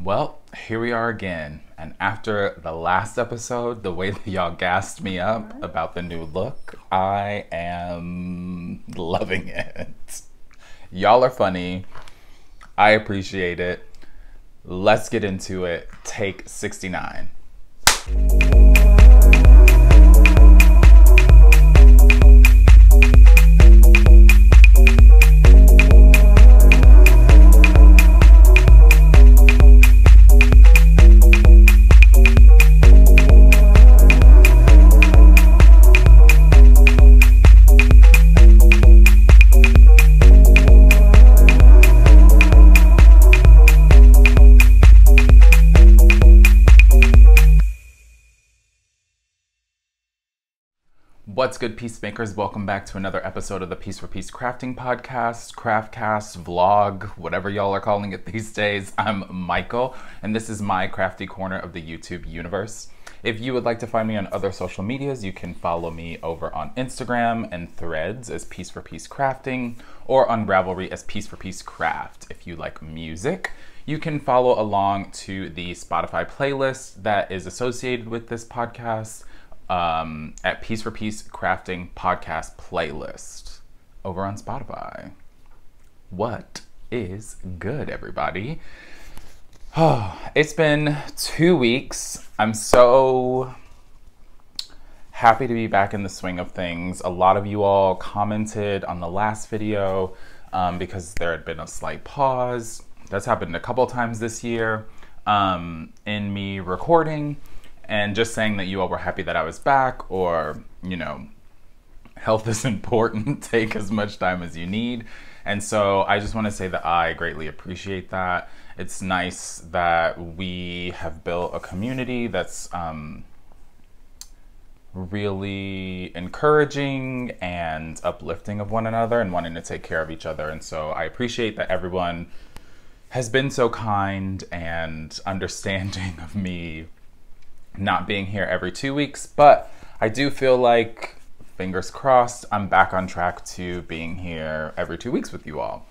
Well, here we are again. And after the last episode, the way that y'all gassed me up about the new look, I am loving it. Y'all are funny. I appreciate it. Let's get into it. Take 69. What's good, peacemakers? Welcome back to another episode of the Piece4PeaceCrafting Podcast, Craftcast, Vlog, whatever y'all are calling it these days. I'm Michael, and this is my crafty corner of the YouTube universe. If you would like to find me on other social medias, you can follow me over on Instagram and Threads as Piece4PeaceCrafting, or on Ravelry as Piece4PeaceCraft. If you like music, you can follow along to the Spotify playlist that is associated with this podcast, at Piece4PeaceCrafting Podcast playlist over on Spotify. What is good, everybody? Oh, it's been 2 weeks. I'm so happy to be back in the swing of things. A lot of you all commented on the last video because there had been a slight pause. That's happened a couple times this year in me recording. And just saying that you all were happy that I was back, or, you know, health is important, take as much time as you need. And so I just want to say that I greatly appreciate that. It's nice that we have built a community that's really encouraging and uplifting of one another and wanting to take care of each other. And so I appreciate that everyone has been so kind and understanding of me not being here every 2 weeks, but I do feel like, fingers crossed, I'm back on track to being here every 2 weeks with you all.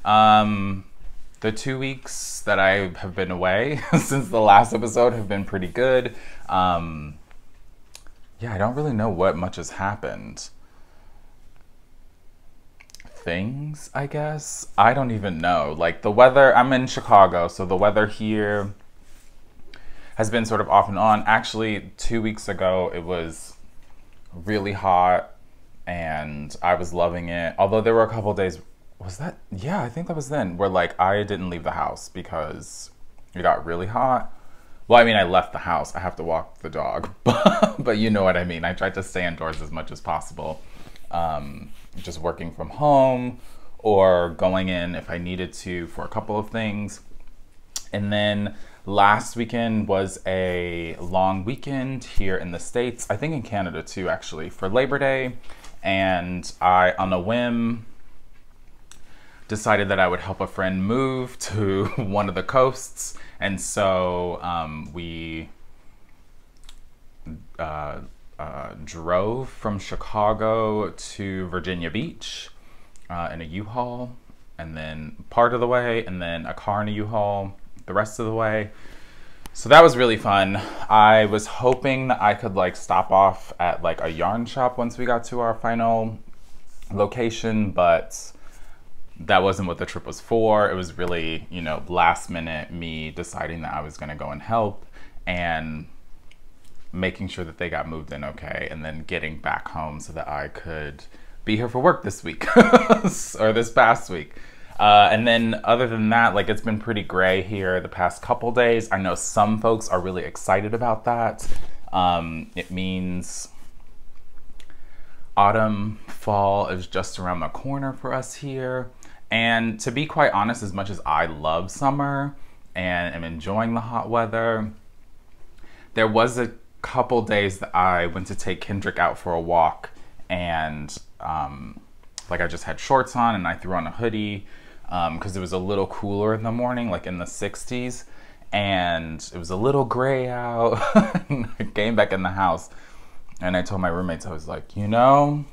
The 2 weeks that I have been away since the last episode have been pretty good. Yeah, I don't really know what much has happened. Things, I guess? I don't even know. Like the weather, I'm in Chicago, so the weather here has been sort of off and on. Actually, 2 weeks ago, it was really hot and I was loving it. Although there were a couple days, was that? Yeah, I think that was then, where like I didn't leave the house because it got really hot. Well, I mean, I left the house. I have to walk the dog, but you know what I mean. I tried to stay indoors as much as possible. Just working from home or going in if I needed to for a couple of things. And then last weekend was a long weekend here in the States, I think in Canada too, actually, for Labor Day. And I, on a whim, decided that I would help a friend move to one of the coasts. And so we drove from Chicago to Virginia Beach in a U-Haul, and then part of the way, and then a car in a U-Haul the rest of the way. So that was really fun. I was hoping that I could like stop off at like a yarn shop once we got to our final location, but that wasn't what the trip was for. It was really, you know, last minute me deciding that I was gonna go and help and making sure that they got moved in okay, and then getting back home so that I could be here for work this week or this past week. And then other than that, like it's been pretty gray here the past couple days. I know some folks are really excited about that. It means autumn, fall is just around the corner for us here. And to be quite honest, as much as I love summer and am enjoying the hot weather, there was a couple days that I went to take Kendrick out for a walk, and like I just had shorts on and I threw on a hoodie because it was a little cooler in the morning, like in the 60s, and it was a little gray out. I came back in the house and I told my roommates, I was like, you know,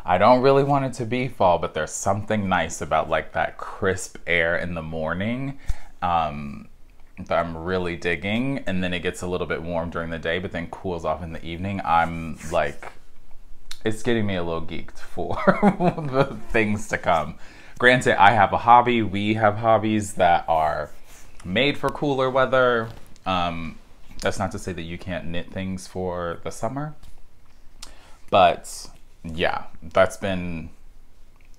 I don't really want it to be fall, but there's something nice about like that crisp air in the morning. that I'm really digging, and then it gets a little bit warm during the day, but then cools off in the evening. I'm like, it's getting me a little geeked for the things to come. Granted, I have a hobby. We have hobbies that are made for cooler weather. That's not to say that you can't knit things for the summer, but yeah, that's been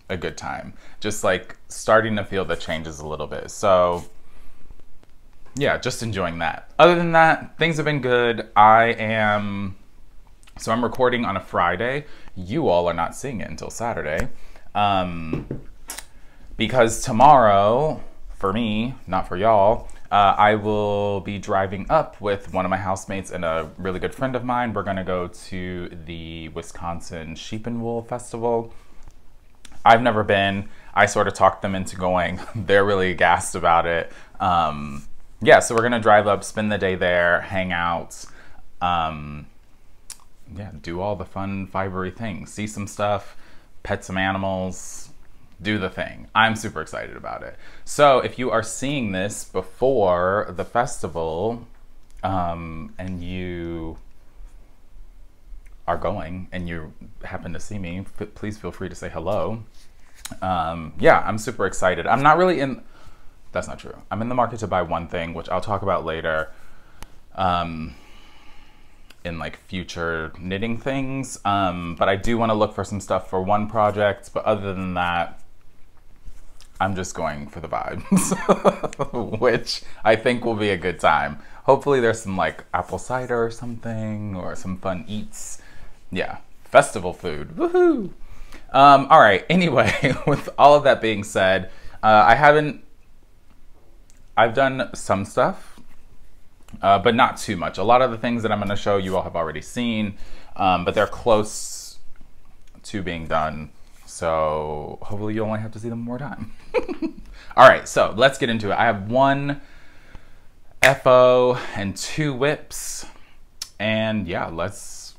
a good time. Just like starting to feel the changes a little bit. So yeah, just enjoying that. Other than that, things have been good. I'm recording on a Friday. You all are not seeing it until Saturday. Because tomorrow, for me, not for y'all, I will be driving up with one of my housemates and a really good friend of mine. We're gonna go to the Wisconsin Sheep and Wool Festival. I've never been. I sort of talked them into going. They're really gassed about it. Yeah, so we're gonna drive up, spend the day there, hang out, yeah, do all the fun fibery things, see some stuff, pet some animals, do the thing. I'm super excited about it. So if you are seeing this before the festival, and you are going and you happen to see me, please feel free to say hello. Yeah, I'm super excited. I'm not really in, that's not true. I'm in the market to buy one thing, which I'll talk about later, in like future knitting things. But I do want to look for some stuff for one project. But other than that, I'm just going for the vibes, which I think will be a good time. Hopefully there's some like apple cider or something, or some fun eats. Yeah, festival food, woohoo. All right, anyway, with all of that being said, I've done some stuff, but not too much. A lot of the things that I'm gonna show you all have already seen, but they're close to being done. So hopefully you only have to see them one more time. All right, so let's get into it. I have one FO and 2 whips, and yeah, let's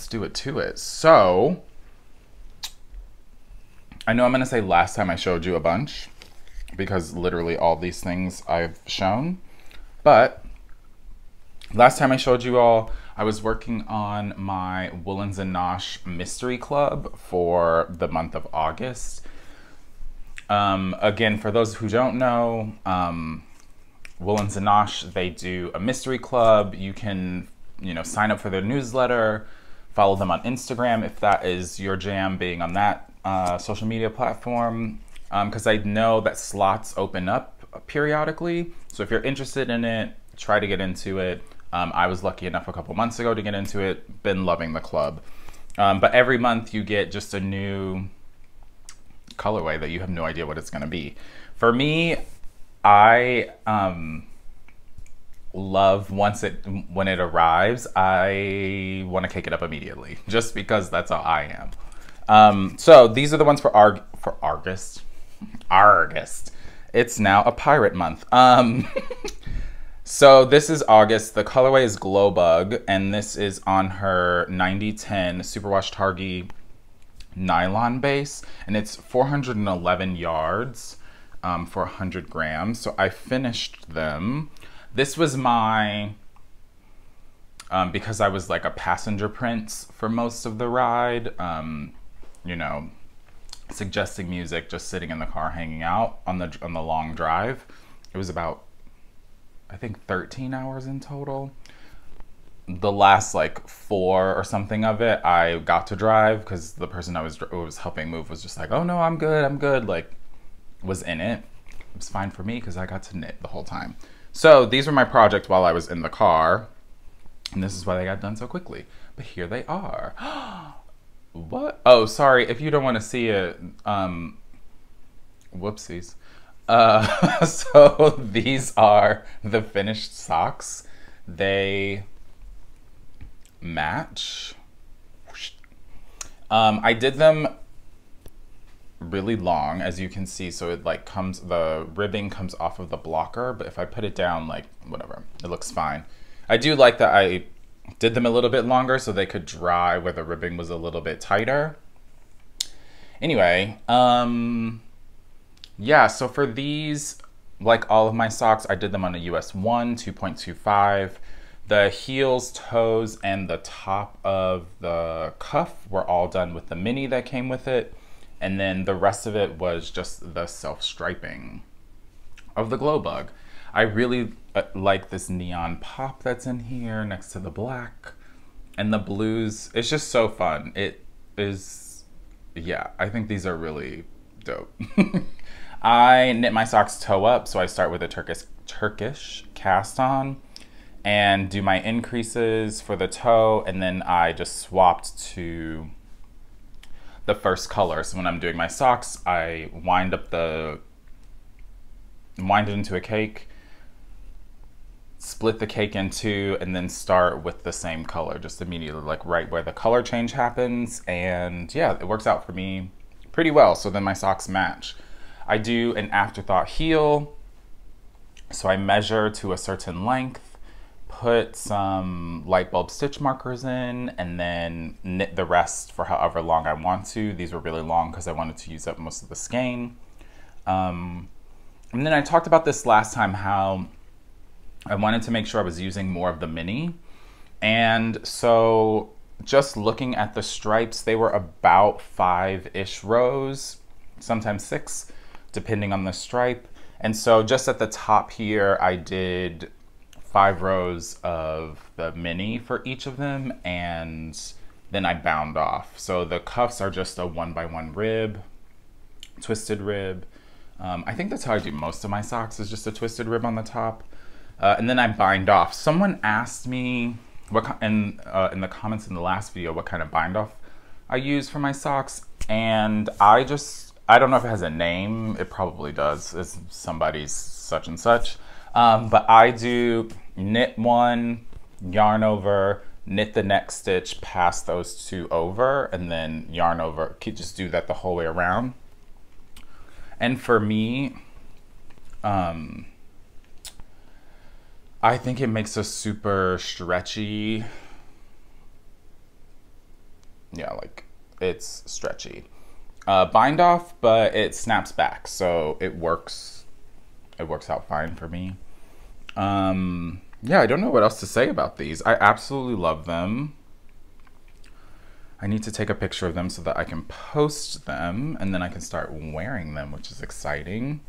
do it to it. So I know I'm gonna say last time I showed you a bunch, because literally all these things I've shown, but last time I showed you all, I was working on my Woolens And Nosh mystery club for the month of August. Again, for those who don't know, Woolens And Nosh, they do a mystery club. You can, sign up for their newsletter, follow them on Instagram if that is your jam, being on that social media platform. Because I know that slots open up periodically. So if you're interested in it, try to get into it. I was lucky enough a couple months ago to get into it. Been loving the club. But every month you get just a new colorway that you have no idea what it's going to be. For me, I love when it arrives, I want to kick it up immediately, just because that's how I am. So these are the ones for August. It's now a pirate month. So this is August. The colorway is Glow Bug, and this is on her 9010 Superwash Targhee nylon base, and it's 411 yards for 100 grams. So I finished them. This was my, because I was like a passenger prince for most of the ride, suggesting music, just sitting in the car hanging out on the long drive. It was about, I think, 13 hours in total. The last like 4 or something of it I got to drive, because the person I was helping move was just like, oh no, I'm good, like was in it. It was fine for me because I got to knit the whole time. So these were my projects while I was in the car, and this is why they got done so quickly. But here they are. What? Oh, sorry, if you don't want to see it, whoopsies. So these are the finished socks. They match. I did them really long, as you can see, so it like the ribbing comes off of the blocker, but if I put it down, like whatever, it looks fine. I do like that I did them a little bit longer so they could dry where the ribbing was a little bit tighter. Anyway, yeah, so for these, like all of my socks, I did them on a US 1, 2.25. The heels, toes, and the top of the cuff were all done with the mini that came with it. And then the rest of it was just the self-striping of the glow bug. I really like this neon pop that's in here next to the black and the blues. It's just so fun. It is, yeah, I think these are really dope. I knit my socks toe up, so I start with a Turkish cast on and do my increases for the toe, and then I just swapped to the first color. So when I'm doing my socks, I wind it into a cake, split the cake in two, and then start with the same color, just immediately, like right where the color change happens. And yeah, it works out for me pretty well. So then my socks match. I do an afterthought heel. So I measure to a certain length, put some light bulb stitch markers in, and then knit the rest for however long I want to. These were really long because I wanted to use up most of the skein. And then I talked about this last time, how I wanted to make sure I was using more of the mini. And so just looking at the stripes, they were about 5-ish rows, sometimes 6, depending on the stripe. And so just at the top here, I did 5 rows of the mini for each of them, and then I bound off. So the cuffs are just a 1x1 rib, twisted rib. I think that's how I do most of my socks, is just a twisted rib on the top. And then I bind off. Someone asked me in the comments in the last video what kind of bind off I use for my socks, and I don't know if it has a name. It probably does. It's somebody's such and such. But I do knit one, yarn over, knit the next stitch, pass those 2 over, and then yarn over. Just do that the whole way around. And for me, I think it makes a super stretchy, yeah, like it's stretchy. Bind off, but it snaps back, so it works out fine for me. Yeah, I don't know what else to say about these. I absolutely love them. I need to take a picture of them so that I can post them, and then I can start wearing them, which is exciting.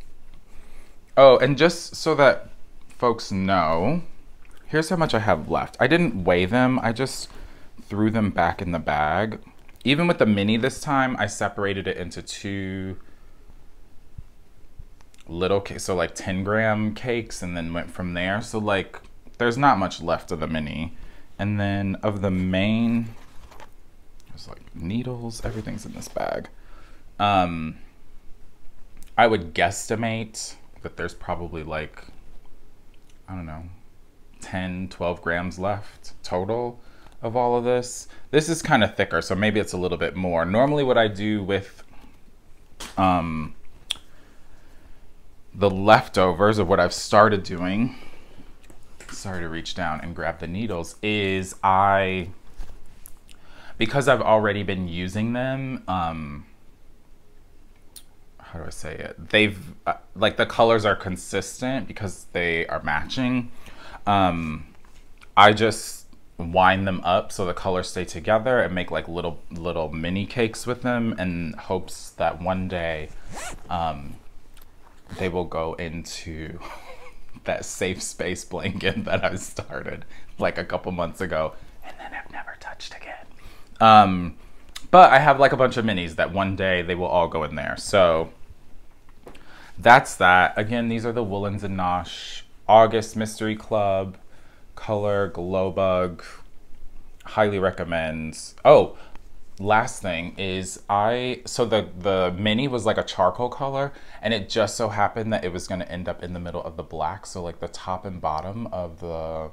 Oh, and just so that folks know, here's how much I have left. I didn't weigh them, I just threw them back in the bag. Even with the mini this time, I separated it into 2 little cakes, so like 10-gram cakes, and then went from there. So like, there's not much left of the mini. And then of the main, there's like needles, everything's in this bag. I would guesstimate that there's probably like, I don't know, 10, 12 grams left total of all of this. This is kind of thicker, so maybe it's a little bit more. Normally what I do with the leftovers of what I've started doing, sorry to reach down and grab the needles, is because I've already been using them, how do I say it? They've, like the colors are consistent because they are matching. I just wind them up so the colors stay together and make like little mini cakes with them, in hopes that one day they will go into that safe space blanket that I started like a couple months ago and then have never touched again. But I have like a bunch of minis that one day they will all go in there. So that's that. Again, these are the Woolens And Nosh August Mystery Club color glow bug. Highly recommend. Oh, last thing is so the mini was like a charcoal color, and it just so happened that it was going to end up in the middle of the black. So like the top and bottom of the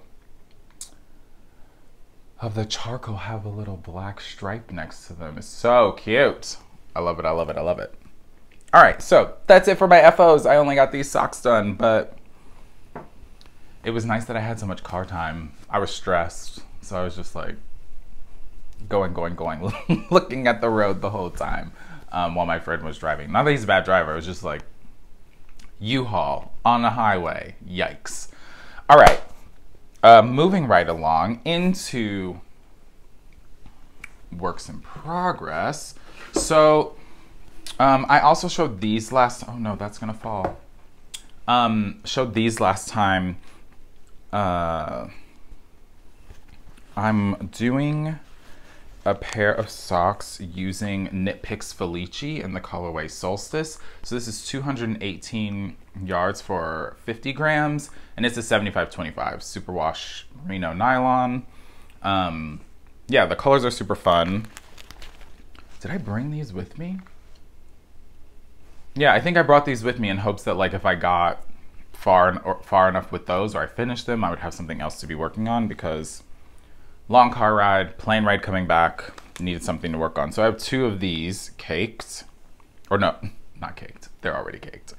charcoal have a little black stripe next to them. It's so cute. I love it. I love it. I love it. All right, so that's it for my FOs. I only got these socks done, but it was nice that I had so much car time. I was stressed, so I was just like going, looking at the road the whole time while my friend was driving. Not that he's a bad driver, it was just like, U-Haul on a highway. Yikes. All right. Moving right along into works in progress. So I also showed these last, oh no, that's gonna fall. Showed these last time. I'm doing a pair of socks using KnitPicks Felici in the colorway Solstice. So this is 218 yards for 50 grams, and it's a 75-25 superwash merino nylon. Yeah, the colors are super fun. Did I bring these with me? Yeah, I think I brought these with me in hopes that like if I got far enough with those, or I finished them, I would have something else to be working on, because long car ride, plane ride coming back, needed something to work on. So I have 2 of these caked, or no, not caked, they're already caked.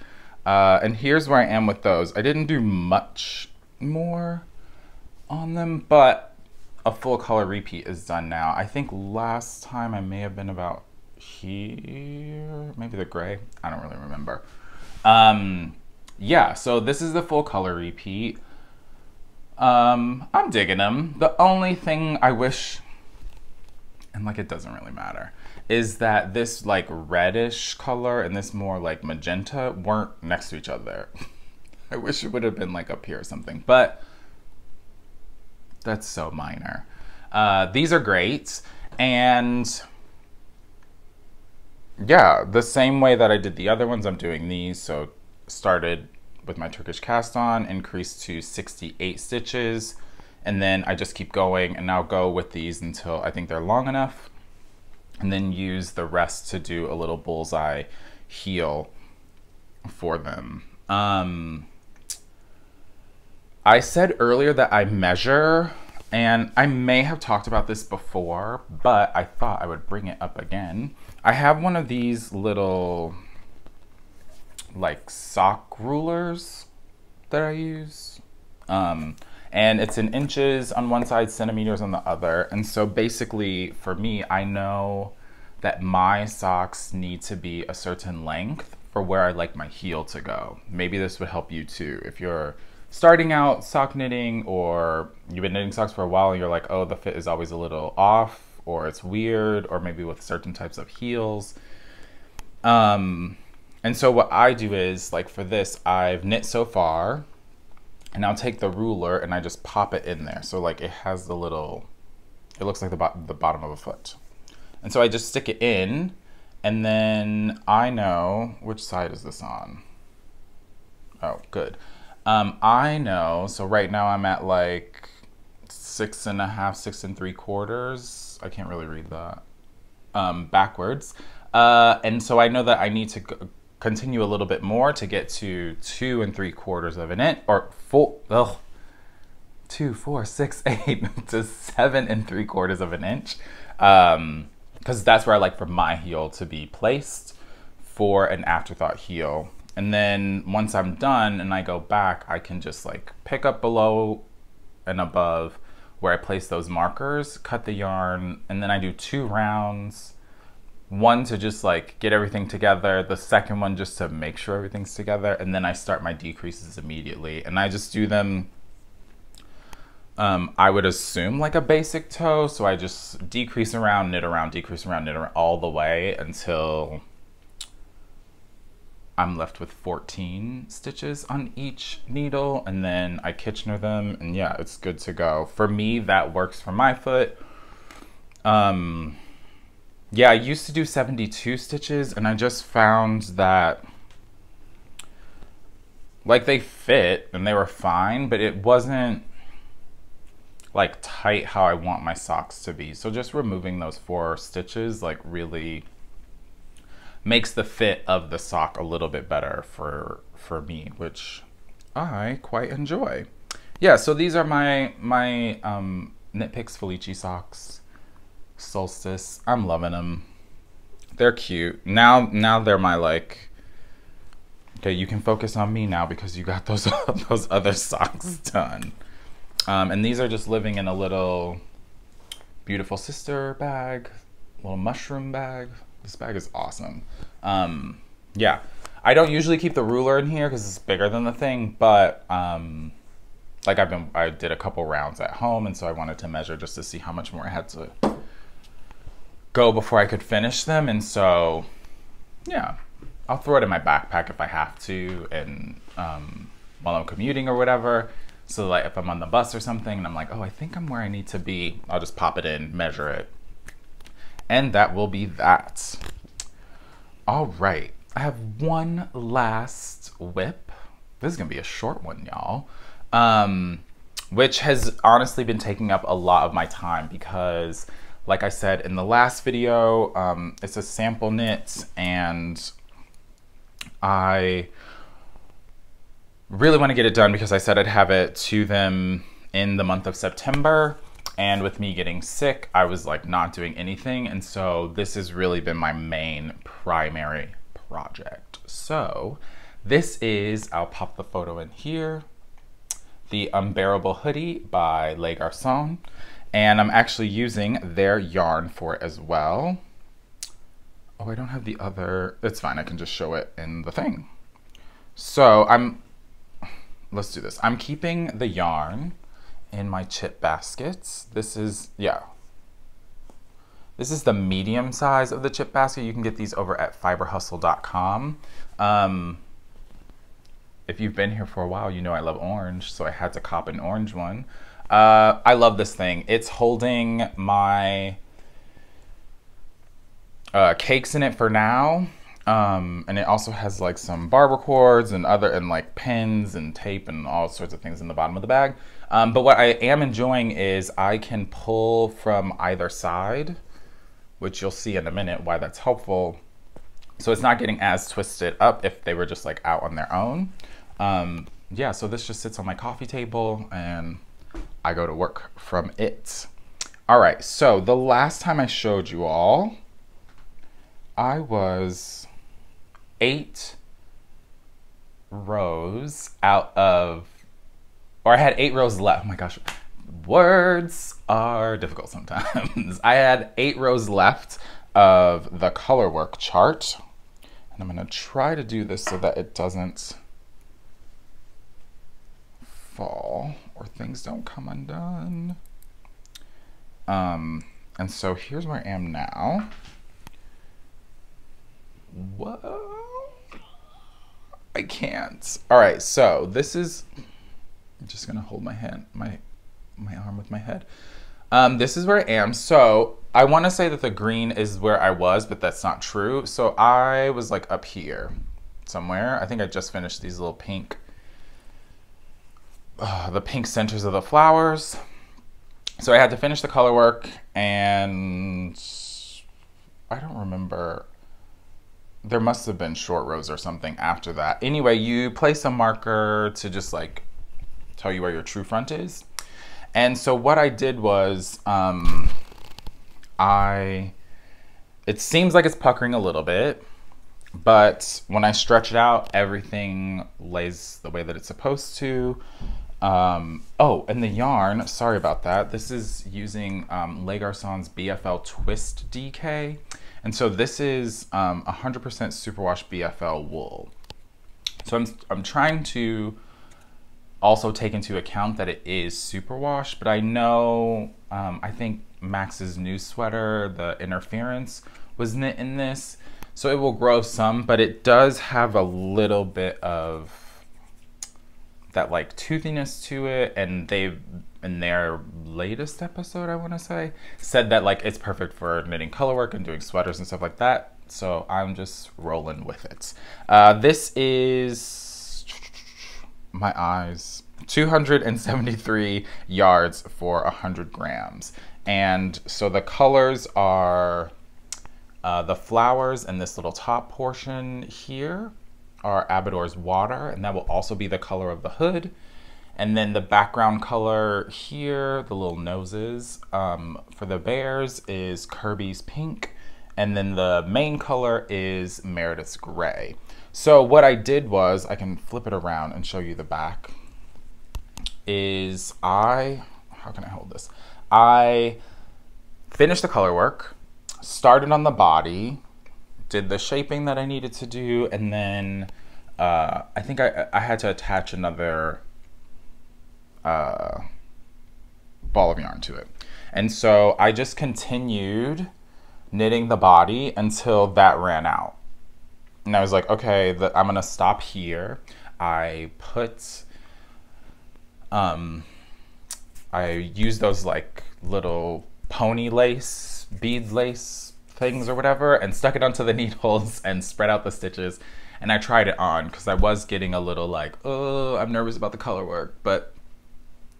And here's where I am with those. I didn't do much more on them, but a full color repeat is done now. I think last time I may have been about here, maybe the gray, I don't really remember. Yeah, so this is the full color repeat. I'm digging them. The only thing I wish, and like it doesn't really matter, is that this like reddish color and this more like magenta weren't next to each other. I wish it would have been like up here or something, but that's so minor. These are great, and yeah, the same way that I did the other ones, I'm doing these. So started with my Turkish cast on, increased to 68 stitches, and then I just keep going, and now go with these until I think they're long enough, and then use the rest to do a little bullseye heel for them. I said earlier that I measure, and I may have talked about this before, but I thought I would bring it up again. I have one of these little like sock rulers that I use. And it's in inches on one side, centimeters on the other. And so basically for me, I know that my socks need to be a certain length for where I like my heel to go. Maybe this would help you too. If you're starting out sock knitting, or you've been knitting socks for a while and you're like, oh, the fit is always a little off, or it's weird, or maybe with certain types of heels. And so what I do is, like for this, I've knit so far, and I'll take the ruler and I just pop it in there. So like it has the little, it looks like the bottom of a foot. And so I just stick it in, and then I know, which side is this on? Oh, good. I know, so right now I'm at like 6.5, 6 3/4. I can't really read that. Backwards. And so I know that I need to continue a little bit more to get to 2 3/4 of an inch, or 2, 4, 6, 8 to 7 3/4 of an inch. Because that's where I like for my heel to be placed for an afterthought heel. And then once I'm done and I go back, I can just like pick up below and above where I place those markers, cut the yarn, and then I do 2 rounds. One to just like get everything together, the second one just to make sure everything's together, and then I start my decreases immediately. And I just do them, I would assume like a basic toe, so I just decrease around, knit around, decrease around, knit around all the way until I'm left with 14 stitches on each needle, and then I Kitchener them, and yeah, it's good to go. For me, that works for my foot. Yeah, I used to do 72 stitches, and I just found that like they fit and they were fine, but it wasn't like tight how I want my socks to be. So just removing those 4 stitches like really makes the fit of the sock a little bit better for me, which I quite enjoy. Yeah, so these are my KnitPicks Felici socks. Solstice. I'm loving them. They're cute. Now they're my like, okay, you can focus on me now because you got those those other socks done. And these are just living in a little beautiful sister bag, little mushroom bag. This bag is awesome. Yeah, I don't usually keep the ruler in here because it's bigger than the thing, but like I did a couple rounds at home, and so I wanted to measure just to see how much more I had to go before I could finish them. And so, yeah, I'll throw it in my backpack if I have to, and while I'm commuting or whatever. So like if I'm on the bus or something and I'm like, oh, I think I'm where I need to be, I'll just pop it in, measure it. And that will be that. All right, I have one last whip. This is gonna be a short one, y'all. Which has honestly been taking up a lot of my time because, like I said in the last video, it's a sample knit, and I really want to get it done because I said I'd have it to them in the month of September. And with me getting sick, I was like not doing anything. And so this has really been my main primary project. So this is, I'll pop the photo in here, the Unbearable Hoodie by Les Garçons. And I'm actually using their yarn for it as well. Oh, I don't have the other, it's fine, I can just show it in the thing. So let's do this. I'm keeping the yarn in my chip baskets. This is, yeah. This is the medium size of the chip basket. You can get these over at fiberhustle.com. If you've been here for a while, you know I love orange, so I had to cop an orange one. I love this thing. It's holding my cakes in it for now. And it also has like some barber cords and like pins and tape and all sorts of things in the bottom of the bag. But what I am enjoying is I can pull from either side, which you'll see in a minute why that's helpful. So it's not getting as twisted up if they were just like out on their own. Yeah, so this just sits on my coffee table and I go to work from it. All right, so the last time I showed you all, I was 8 rows out of, or I had 8 rows left. Oh my gosh, words are difficult sometimes. I had 8 rows left of the color work chart. And I'm gonna try to do this so that it doesn't fall or things don't come undone. And so here's where I am now. Whoa, I can't. All right, so this is, I'm just gonna hold my hand, my arm with my head. This is where I am. So I wanna say that the green is where I was, but that's not true. So I was like up here somewhere. I think I just finished these little pink, the pink centers of the flowers. So I had to finish the color work, and I don't remember, there must have been short rows or something after that. Anyway, you place a marker to just like tell you where your true front is. And so what I did was, it seems like it's puckering a little bit, but when I stretch it out, everything lays the way that it's supposed to. Oh, and the yarn, sorry about that. This is using Les Garçons BFL Twist DK. And so this is 100% superwash BFL wool. So I'm trying to also take into account that it is superwash, but I know, I think Max's new sweater, the Interference, was knit in this. So it will grow some, but it does have a little bit of that like toothiness to it, and they've, in their latest episode, I want to say, said that like it's perfect for knitting color work and doing sweaters and stuff like that. So I'm just rolling with it. This is, my eyes, 273 yards for 100 grams. And so the colors are the flowers in this little top portion here are Abador's Water, and that will also be the color of the hood. And then the background color here, the little noses, for the bears is Kirby's Pink. And then the main color is Meredith's Gray. So what I did was, I can flip it around and show you the back, is how can I hold this? I finished the color work, started on the body, did the shaping that I needed to do, and then I think I had to attach another ball of yarn to it. And so I just continued knitting the body until that ran out. And I was like, okay, I'm gonna stop here. I put, I used those like little pony lace, bead lace things or whatever, and stuck it onto the needles and spread out the stitches. And I tried it on because I was getting a little like, oh, I'm nervous about the color work. But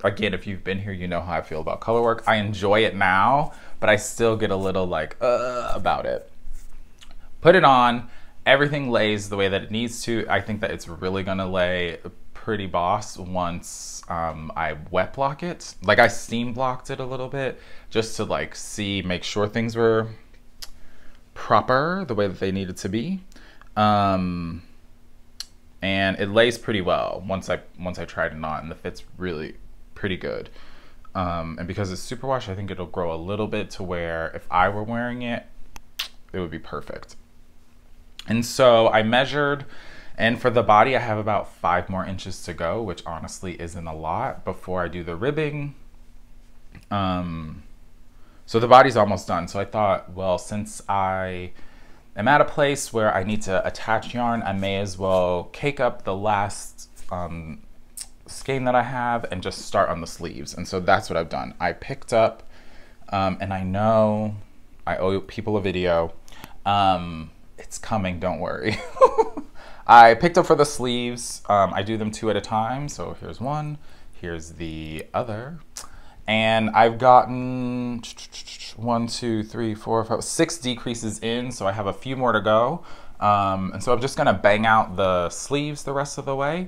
again, if you've been here, you know how I feel about color work. I enjoy it now, but I still get a little like, about it. Put it on, everything lays the way that it needs to. I think that it's really gonna lay pretty boss once I wet block it. Like I steam blocked it a little bit just to like make sure things were proper the way that they needed to be. And it lays pretty well once I tried it on, and the fit's really pretty good. And because it's superwash, I think it'll grow a little bit to where if I were wearing it, it would be perfect. And so I measured, and for the body, I have about 5 more inches to go, which honestly isn't a lot before I do the ribbing. So the body's almost done. So I thought, well, since I am at a place where I need to attach yarn, I may as well cake up the last skein that I have and just start on the sleeves. And so that's what I've done. I picked up, and I know I owe people a video. It's coming, don't worry. I picked up for the sleeves. I do them 2 at a time. So here's one, here's the other. And I've gotten 1, 2, 3, 4, 5, 6 decreases in, so I have a few more to go. And so I'm just gonna bang out the sleeves the rest of the way,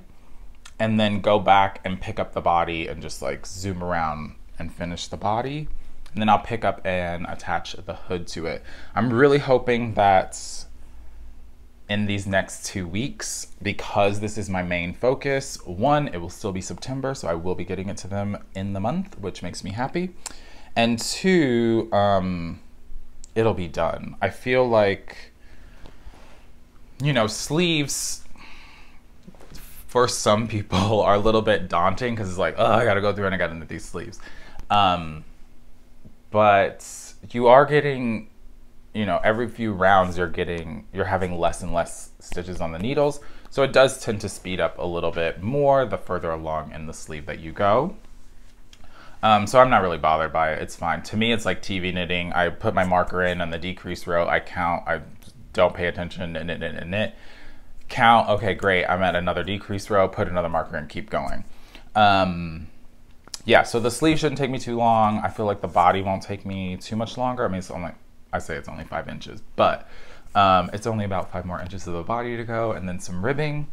and then go back and pick up the body and just like zoom around and finish the body. And then I'll pick up and attach the hood to it. I'm really hoping that in these next 2 weeks, because this is my main focus, 1, it will still be September, so I will be getting it to them in the month, which makes me happy. And 2, it'll be done. I feel like, you know, sleeves for some people are a little bit daunting because it's like, oh, I gotta go through and I gotta knit these sleeves. But you are getting, you know, every few rounds you're having less and less stitches on the needles. So it does tend to speed up a little bit more the further along in the sleeve that you go. So I'm not really bothered by it. It's fine. To me, it's like TV knitting. I put my marker in on the decrease row. I count. I don't pay attention and knit. Count. Okay, great. I'm at another decrease row. Put another marker in. Keep going. Yeah. So the sleeve shouldn't take me too long. I feel like the body won't take me too much longer. I mean, it's only, I say it's only 5 inches, but it's only about 5 more inches of the body to go, and then some ribbing,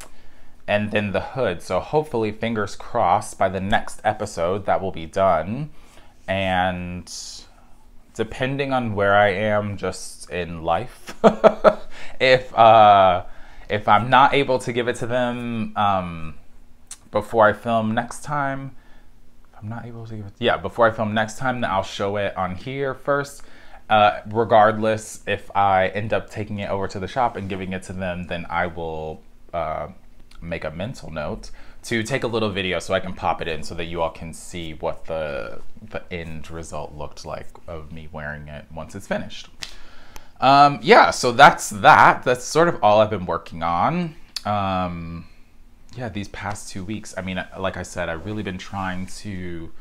and then the hood. So hopefully, fingers crossed, by the next episode that will be done. And depending on where I am just in life, if I'm not able to give it to them before I film next time, before I film next time, then I'll show it on here first. Regardless, if I end up taking it over to the shop and giving it to them, then I will make a mental note to take a little video so I can pop it in so that you all can see what the end result looked like of me wearing it once it's finished. Yeah, so that's that. That's sort of all I've been working on. Yeah, these past 2 weeks. I mean, like I said, I've really been trying to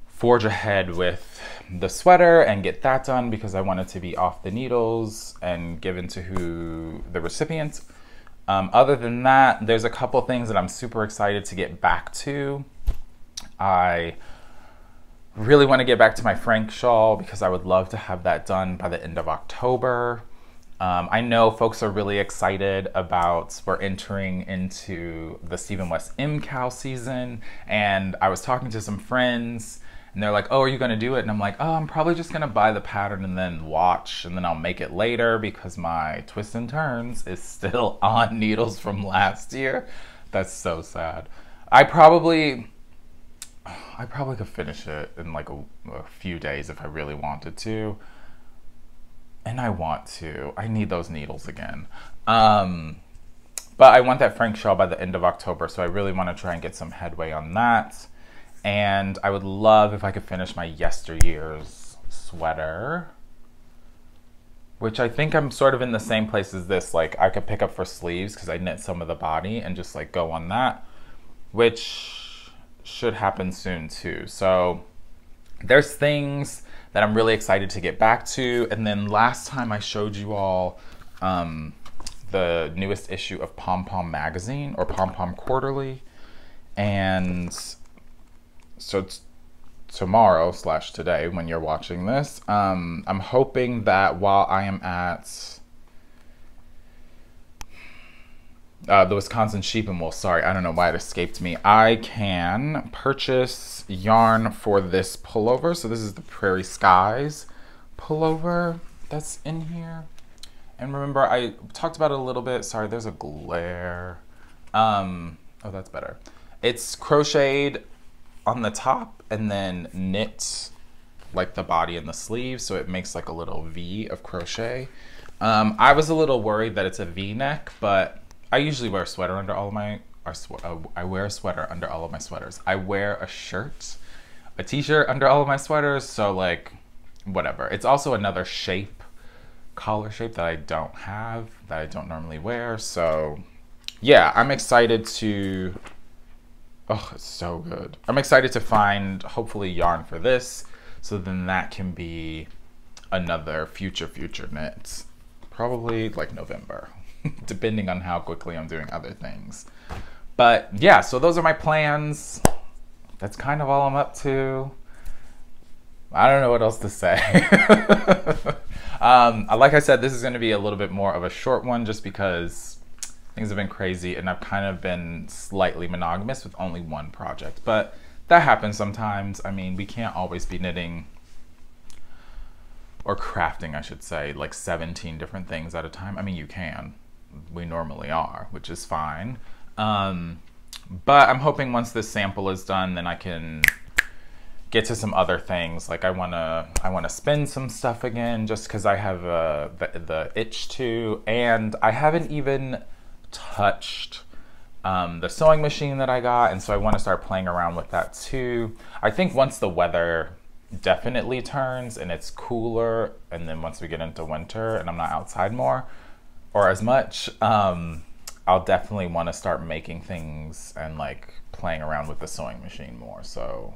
forge ahead with the sweater and get that done because I want it to be off the needles and given to the recipient. Other than that, there's a couple things that I'm super excited to get back to. I really want to get back to my Frank shawl because I would love to have that done by the end of October. I know folks are really excited about, we're entering into the Stephen West MCAL season, and I was talking to some friends and they're like, oh, are you gonna do it? And I'm like, oh, I'm probably just gonna buy the pattern and then watch, and then I'll make it later because my twists and turns is still on needles from last year. That's so sad. I probably could finish it in like a few days if I really wanted to. And I want to. I need those needles again. But I want that Frank shawl by the end of October, so I really want to try and get some headway on that. And I would love if I could finish my yesteryear's sweater, which I think I'm sort of in the same place as this. Like, I could pick up for sleeves because I knit some of the body and just like go on that, which should happen soon too. So there's things that I'm really excited to get back to. And then last time I showed you all the newest issue of Pom Pom magazine, or Pom Pom Quarterly. And so it's tomorrow / today when you're watching this, I'm hoping that while I am at the Wisconsin Sheep and Wool, sorry, I don't know why it escaped me, I can purchase yarn for this pullover. So this is the Prairie Skies pullover that's in here. And remember, I talked about it a little bit. Sorry, there's a glare. Oh, that's better. It's crocheted on the top and then knit like the body and the sleeves, so it makes like a little V of crochet. I was a little worried that it's a V-neck, but I usually wear a sweater under all of my, I wear a sweater under all of my sweaters. I wear a shirt, a t-shirt under all of my sweaters, so like, whatever. It's also another shape, collar shape that I don't have, that I don't normally wear. So yeah, I'm excited to, oh, it's so good. I'm excited to find hopefully yarn for this, so then that can be another future knit, probably like November, depending on how quickly I'm doing other things. But yeah, so those are my plans. That's kind of all I'm up to. I don't know what else to say. Like I said, this is going to be a little bit more of a short one just because things have been crazy and I've kind of been slightly monogamous with only one project. But that happens sometimes. I mean, we can't always be knitting or crafting, I should say, like 17 different things at a time. I mean, you can. We normally are, which is fine. But I'm hoping once this sample is done, then I can get to some other things. Like I wanna spin some stuff again, just because I have the itch to, and I haven't even touched the sewing machine that I got, and so I want to start playing around with that too. I think once the weather definitely turns and it's cooler, and then once we get into winter and I'm not outside more or as much, I'll definitely want to start making things and like playing around with the sewing machine more. So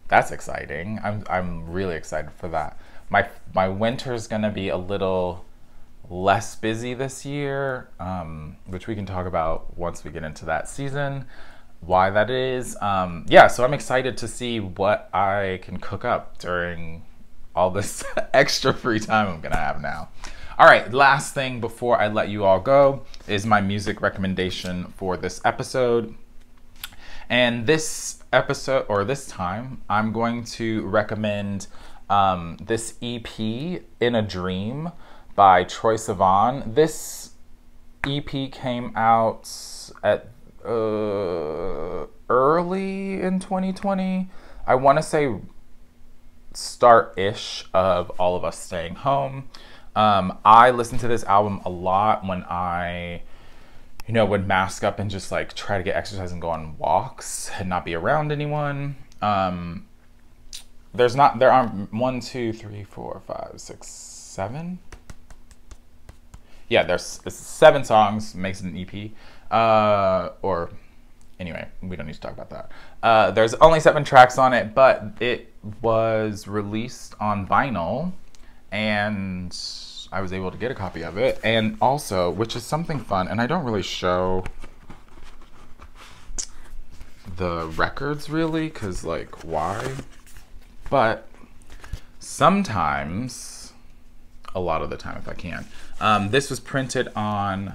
that's exciting. I'm really excited for that. My winter's gonna be a little less busy this year, which we can talk about once we get into that season, why that is. Yeah, so I'm excited to see what I can cook up during all this extra free time I'm gonna have now. All right, last thing before I let you all go is my music recommendation for this episode. And this episode, or this time, I'm going to recommend this EP, In a Dream, by Troye Sivan. This EP came out at early in 2020. I want to say start-ish of all of us staying home. I listened to this album a lot when I would mask up and just like try to get exercise and go on walks and not be around anyone. There aren't 1, 2, 3, 4, 5, 6, 7. Yeah, there's 7 songs, makes it an EP. Or anyway, we don't need to talk about that. There's only 7 tracks on it, but it was released on vinyl, and I was able to get a copy of it. And also, which is something fun, and I don't really show the records really, because like, why? But sometimes, a lot of the time if I can, this was printed on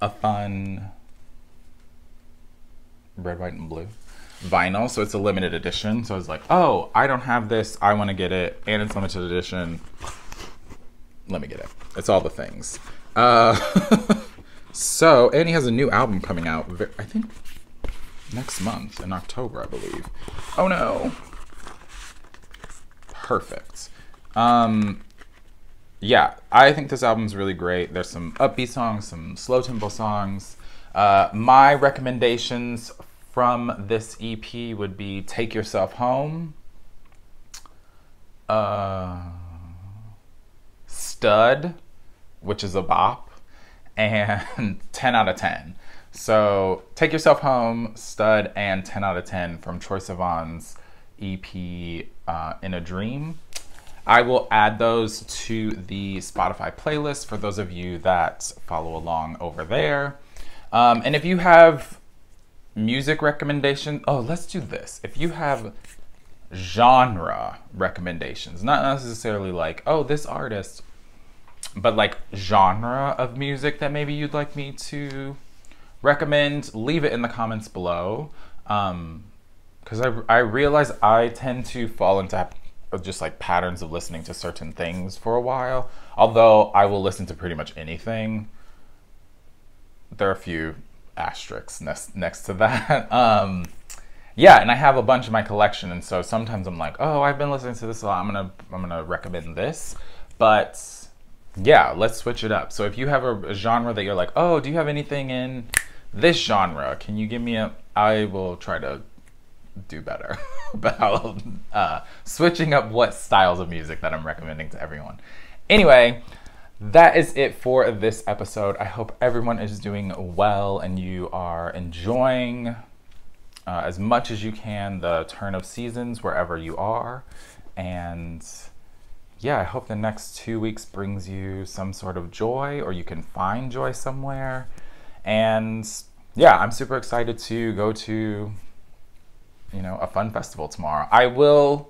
a fun red, white, and blue vinyl, so it's a limited edition. So I was like, oh, I don't have this, I want to get it, and it's limited edition. Let me get it. It's all the things. So, and he has a new album coming out, I think next month, in October, I believe. Oh no. Perfect. yeah, I think this album's really great. There's some upbeat songs, some slow tempo songs. My recommendations from this EP would be Take Yourself Home, Stud, which is a bop, and 10 out of 10. So Take Yourself Home, Stud, and 10 out of 10 from Troye Sivan's EP, In a Dream. I will add those to the Spotify playlist for those of you that follow along over there. And if you have music recommendations, let's do this. If you have genre recommendations, not necessarily like, oh, this artist, but like genre of music that maybe you'd like me to recommend, leave it in the comments below. Because I realize I tend to fall into just like patterns of listening to certain things for a while. Although I will listen to pretty much anything. There are a few asterisks next to that. Yeah, and I have a bunch in my collection, and so sometimes I'm like, oh, I've been listening to this a lot. I'm gonna recommend this. But yeah, let's switch it up. So if you have a genre that you're like, oh, do you have anything in this genre? Can you give me I will try to do better about switching up what styles of music that I'm recommending to everyone. Anyway, that is it for this episode. I hope everyone is doing well and you are enjoying as much as you can the turn of seasons wherever you are. And yeah, I hope the next 2 weeks brings you some sort of joy, or you can find joy somewhere. And yeah, I'm super excited to go to a fun festival tomorrow. I will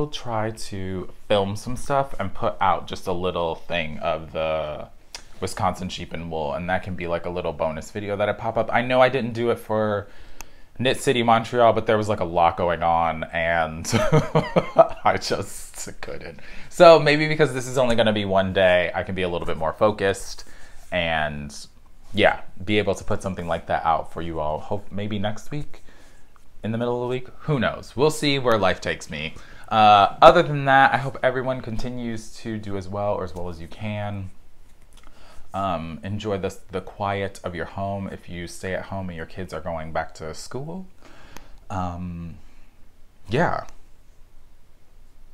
try to film some stuff and put out just a little thing of the Wisconsin sheep and wool, and that can be like a little bonus video that I pop up. I know I didn't do it for Knit City Montreal, but there was like a lot going on and I just couldn't. So maybe because this is only going to be one day, I can be a little bit more focused and yeah, be able to put something like that out for you all. Hope maybe next week, in the middle of the week. Who knows? We'll see where life takes me. Other than that, I hope everyone continues to do as well as you can. Enjoy the quiet of your home if you stay at home and your kids are going back to school. Yeah.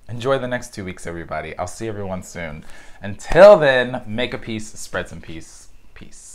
Enjoy the next 2 weeks, everybody. I'll see everyone soon. Until then, make a piece, spread some peace. Peace.